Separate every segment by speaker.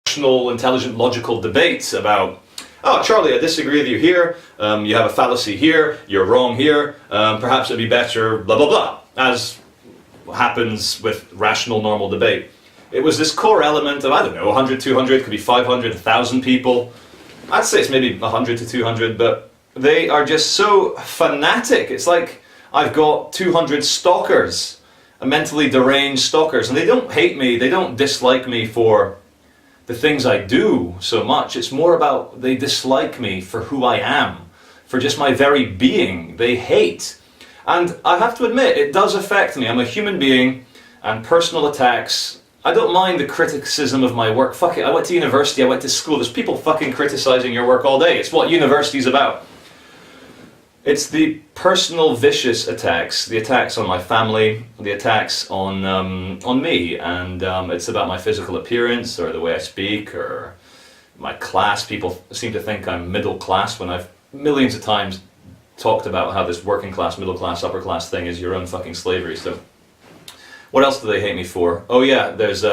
Speaker 1: rational, intelligent, logical debates about, oh, Charlie, I disagree with you here, you have a fallacy here, you're wrong here, perhaps it'd be better, blah, blah, blah, as happens with rational, normal debate. It was this core element of, I don't know, 100, 200, could be 500, 1,000 people. I'd say it's maybe 100 to 200, but they are just so fanatic. It's like I've got 200 stalkers, mentally deranged stalkers, and they don't hate me, they don't dislike me for the things I do so much. It's more about they dislike me for who I am, for just my very being. They hate. And I have to admit, it does affect me. I'm a human being, and personal attacks, I don't mind the criticism of my work. Fuck it, I went to university, I went to school. There's people fucking criticizing your work all day. It's what university's about. It's the personal vicious attacks, the attacks on my family, the attacks on me, and it's about my physical appearance, or the way I speak, or my class. People seem to think I'm middle class when I've millions of times talked about how this working class, middle class, upper class thing is your own fucking slavery. So what else do they hate me for? Oh yeah, there's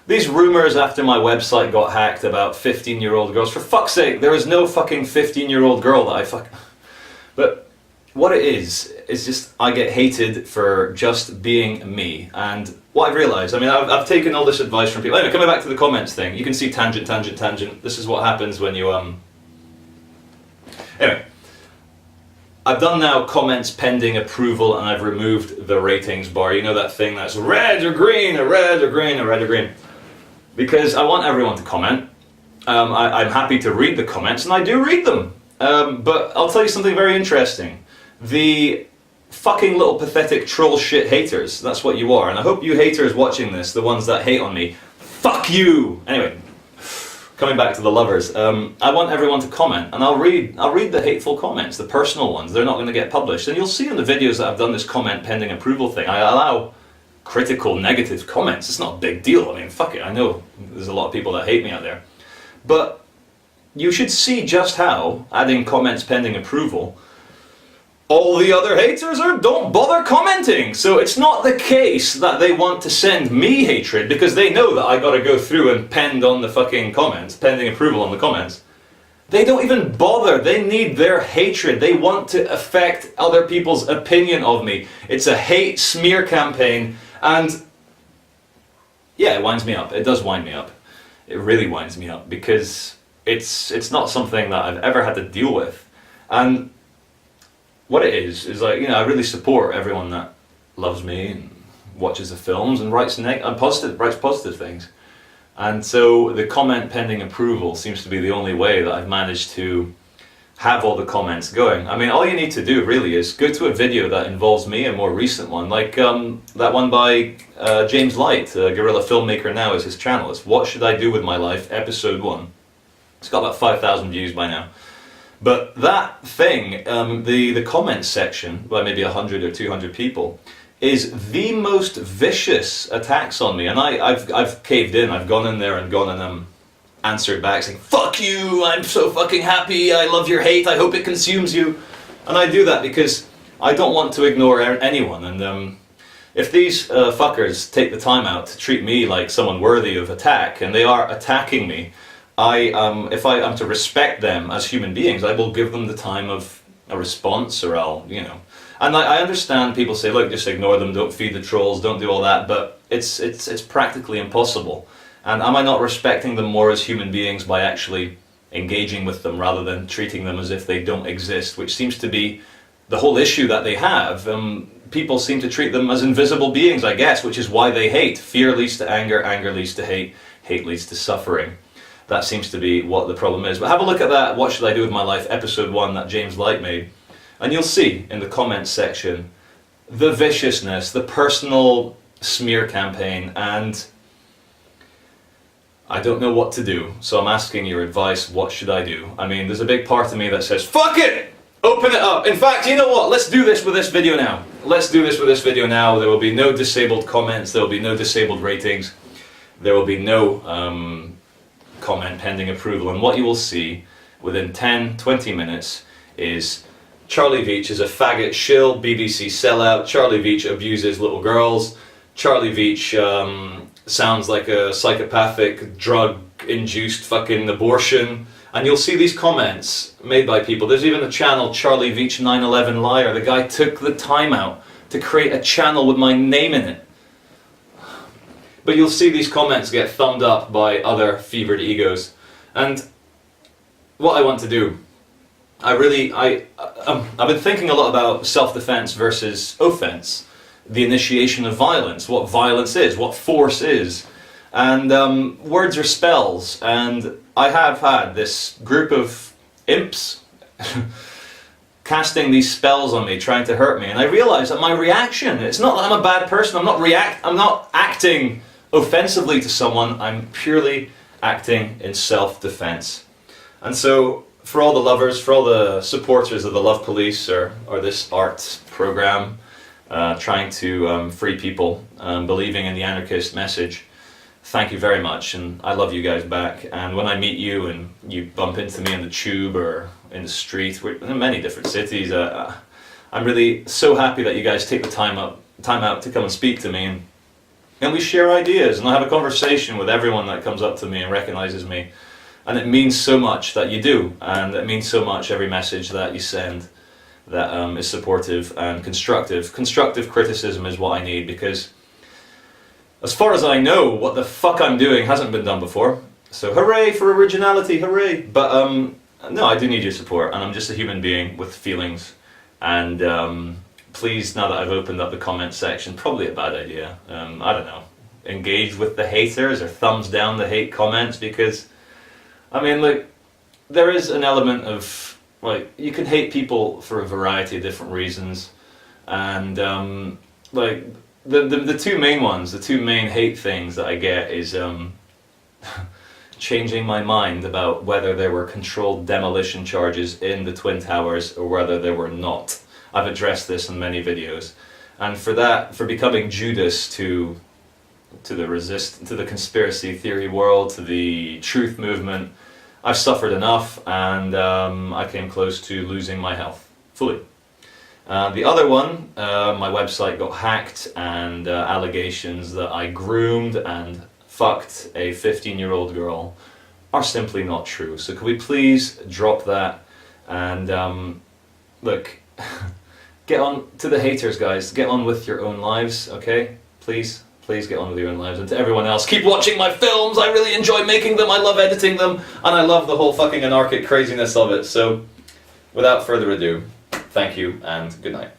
Speaker 1: these rumors after my website got hacked about 15-year-old girls. For fuck's sake, there is no fucking 15-year-old girl that I fuck... But what it is just I get hated for just being me. And what I've realised, I mean, I've taken all this advice from people. Anyway, coming back to the comments thing, you can see tangent, tangent, tangent. This is what happens when you... Anyway. I've done now comments pending approval, and I've removed the ratings bar. You know that thing that's red or green, or red or green, or red or green. Because I want everyone to comment. I'm happy to read the comments, and I do read them. But I'll tell you something very interesting. The fucking little pathetic troll shit haters, that's what you are. And I hope you haters watching this, the ones that hate on me, fuck you! Anyway. Coming back to the lovers, I want everyone to comment, and I'll read the hateful comments, the personal ones. They're not going to get published, and you'll see in the videos that I've done this comment pending approval thing, I allow critical, negative comments. It's not a big deal. I mean, fuck it, I know there's a lot of people that hate me out there. But you should see just how, adding comments pending approval, all the other haters don't bother commenting. So it's not the case that they want to send me hatred, because they know that I gotta go through and pend on the fucking comments, pending approval on the comments. They don't even bother. They need their hatred. They want to affect other people's opinion of me. It's a hate smear campaign, and yeah, it winds me up. It does wind me up. It really winds me up, because it's not something that I've ever had to deal with. And what it is like, you know, I really support everyone that loves me and watches the films and writes positive things. And so the comment pending approval seems to be the only way that I've managed to have all the comments going. I mean, all you need to do really is go to a video that involves me, a more recent one, like that one by James Light, a guerrilla filmmaker now, is his channel. It's What Should I Do With My Life, episode 1. It's got about 5,000 views by now. But that thing, the comments section, by maybe 100 or 200 people, is the most vicious attacks on me. And I've caved in. I've gone in there and gone and answered back saying, fuck you, I'm so fucking happy, I love your hate, I hope it consumes you. And I do that because I don't want to ignore anyone. And if these fuckers take the time out to treat me like someone worthy of attack, and they are attacking me, if I am to respect them as human beings, I will give them the time of a response, or I'll, you know. And I understand people say, look, just ignore them, don't feed the trolls, don't do all that, but it's practically impossible. And am I not respecting them more as human beings by actually engaging with them rather than treating them as if they don't exist, which seems to be the whole issue that they have. People seem to treat them as invisible beings, I guess, which is why they hate. Fear leads to anger, anger leads to hate, hate leads to suffering. That seems to be what the problem is. But have a look at that What Should I Do With My Life, episode 1 that James Light made. And you'll see in the comments section the viciousness, the personal smear campaign, and I don't know what to do. So I'm asking your advice, what should I do? I mean, there's a big part of me that says, fuck it! Open it up! In fact, you know what? Let's do this with this video now. Let's do this with this video now. There will be no disabled comments, there will be no disabled ratings, there will be no comment pending approval, and what you will see within 10-20 minutes is Charlie Veitch is a faggot shill, BBC sellout, Charlie Veitch abuses little girls, Charlie Veitch sounds like a psychopathic drug induced fucking abortion. And you'll see these comments made by people. There's even a channel, Charlie Veach 911 Liar. The guy took the time out to create a channel with my name in it. But you'll see these comments get thumbed up by other fevered egos. And what I want to do, I've been thinking a lot about self-defense versus offense, the initiation of violence, what violence is, what force is. And words are spells, and I have had this group of imps casting these spells on me, trying to hurt me, and I realize that my reaction, it's not that I'm a bad person, I'm not acting offensively to someone, I'm purely acting in self-defense. And so, for all the lovers, for all the supporters of the Love Police or this art program, trying to free people, believing in the anarchist message, thank you very much, and I love you guys back. And when I meet you and you bump into me in the tube or in the street, we're in many different cities, I'm really so happy that you guys take the time out to come and speak to me, and we share ideas, and I have a conversation with everyone that comes up to me and recognizes me. And it means so much that you do, and it means so much every message that you send that is supportive and constructive. Constructive criticism is what I need, because as far as I know, what the fuck I'm doing hasn't been done before. So hooray for originality, hooray! But no, I do need your support, and I'm just a human being with feelings. And please, now that I've opened up the comment section, probably a bad idea, I don't know, engage with the haters or thumbs down the hate comments, because, I mean, look, there is an element of, like, you can hate people for a variety of different reasons, and like, the two main ones, the two main hate things that I get is changing my mind about whether there were controlled demolition charges in the Twin Towers or whether there were not. I've addressed this in many videos, and for that, for becoming Judas to the conspiracy theory world, to the truth movement, I've suffered enough, and I came close to losing my health fully. The other one, my website got hacked, and allegations that I groomed and fucked a 15-year-old girl are simply not true. So could we please drop that, and look, get on to the haters, guys, get on with your own lives, okay? Please get on with your own lives. And to everyone else, keep watching my films, I really enjoy making them, I love editing them, and I love the whole fucking anarchic craziness of it. So without further ado, thank you and good night.